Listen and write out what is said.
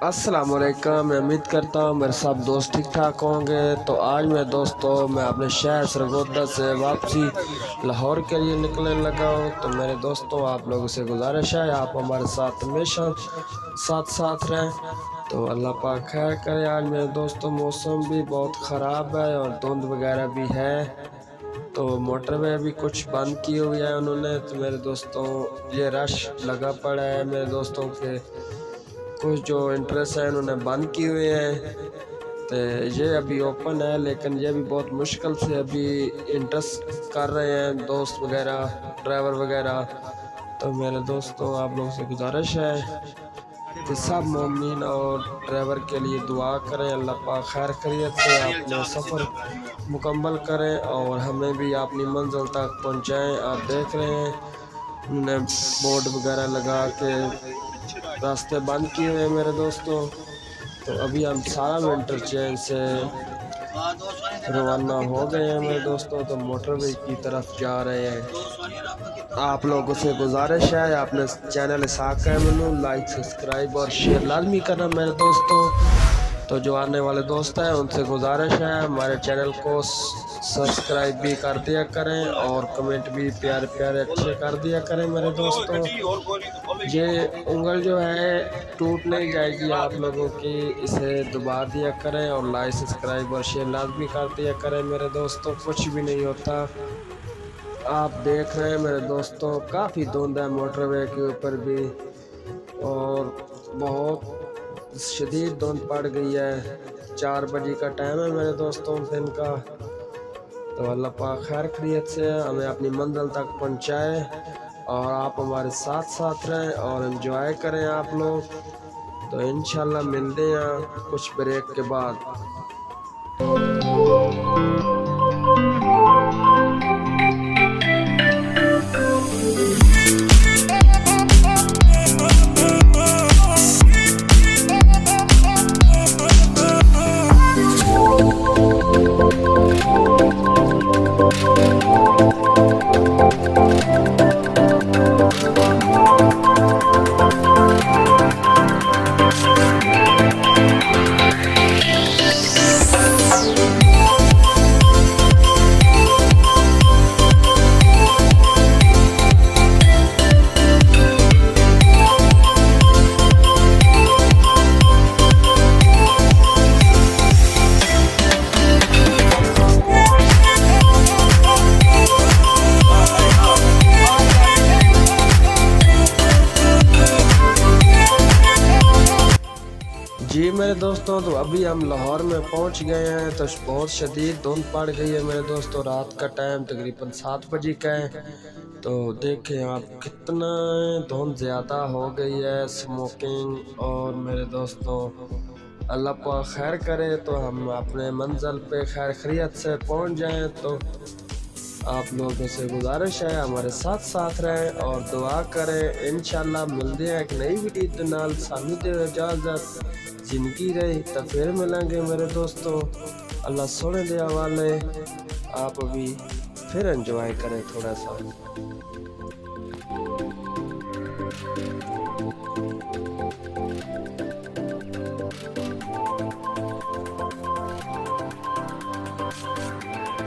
अस्सलामुअलैकुम। मैं उम्मीद करता हूँ मेरे सब दोस्त ठीक ठाक होंगे। तो आज मैं अपने शहर सरगोदा से वापसी लाहौर के लिए निकलने लगा हूँ। तो मेरे दोस्तों, आप लोगों से गुजारिश है आप हमारे साथ हमेशा साथ साथ रहें। तो अल्लाह पाक खैर करे। आज मेरे दोस्तों मौसम भी बहुत ख़राब है और धुंध वगैरह भी है, तो मोटरवे भी कुछ बंद की हुई है उन्होंने। तो मेरे दोस्तों, ये रश लगा पड़ा है। मेरे दोस्तों के कुछ जो इंटरेस्ट है उन्होंने बंद किए हुए हैं, तो ये अभी ओपन है, लेकिन ये भी बहुत मुश्किल से अभी इंटरेस्ट कर रहे हैं दोस्त वगैरह, ड्राइवर वगैरह। तो मेरे दोस्तों, आप लोगों से गुजारिश है कि सब मोमिन और ड्राइवर के लिए दुआ करें, अल्लाह पाक खैर खैरियत से अपना सफ़र मुकम्मल करें और हमें भी अपनी मंजिल तक पहुंचाएं। आप देख रहे हैं उन्होंने बोर्ड वगैरह लगा के रास्ते बंद किए हुए मेरे दोस्तों। तो अभी हम सारा इंटरचेंज से रवाना हो गए हैं मेरे दोस्तों, तो मोटरवे की तरफ जा रहे हैं। आप लोगों से गुजारिश है आपने चैनल इसाक मैनू लाइक सब्सक्राइब और शेयर लाजमी करना मेरे दोस्तों। तो जो आने वाले दोस्त हैं उनसे गुजारिश है हमारे चैनल को सब्सक्राइब भी कर दिया करें और कमेंट भी प्यारे प्यारे अच्छे कर दिया करें मेरे दोस्तों। ये उंगल जो है टूट नहीं जाएगी आप लोगों की, इसे दबा दिया करें और लाइक सब्सक्राइब और शेयर लाजमी कर दिया करें मेरे दोस्तों। कुछ भी नहीं होता। आप देख रहे हैं मेरे दोस्तों, काफ़ी धुंध है मोटरवे के ऊपर भी और बहुत शदीद धुंध पड़ गई है। 4 बजे का टाइम है मेरे दोस्तों दिन का। तो अल्लाह पाक खैर खैरियत से हमें अपनी मंजिल तक पहुंचाए और आप हमारे साथ साथ रहें और एंजॉय करें आप लोग। तो इंशाल्लाह मिलते हैं कुछ ब्रेक के बाद। जी मेरे दोस्तों, तो अभी हम लाहौर में पहुंच गए हैं। तो बहुत शदीद धुंध पड़ गई है मेरे दोस्तों। रात का टाइम तकरीबन 7 बजे का है। तो देखें आप कितना धुंध ज़्यादा हो गई है, स्मोकिंग। और मेरे दोस्तों, अल्लाह पाक खैर करे तो हम अपने मंजिल पे खैर खैरियत से पहुंच जाएं। तो आप लोगों से गुजारिश है हमारे साथ साथ रहें और दुआ करें। इंशाल्लाह मिलते हैं एक नई वीडियो के नाल। सानू दे इजाज़त, जिंदगी रही तो फिर मिलेंगे मेरे दोस्तों। अल्लाह सोने दे हवाले। आप अभी फिर एंजॉय करें थोड़ा सा।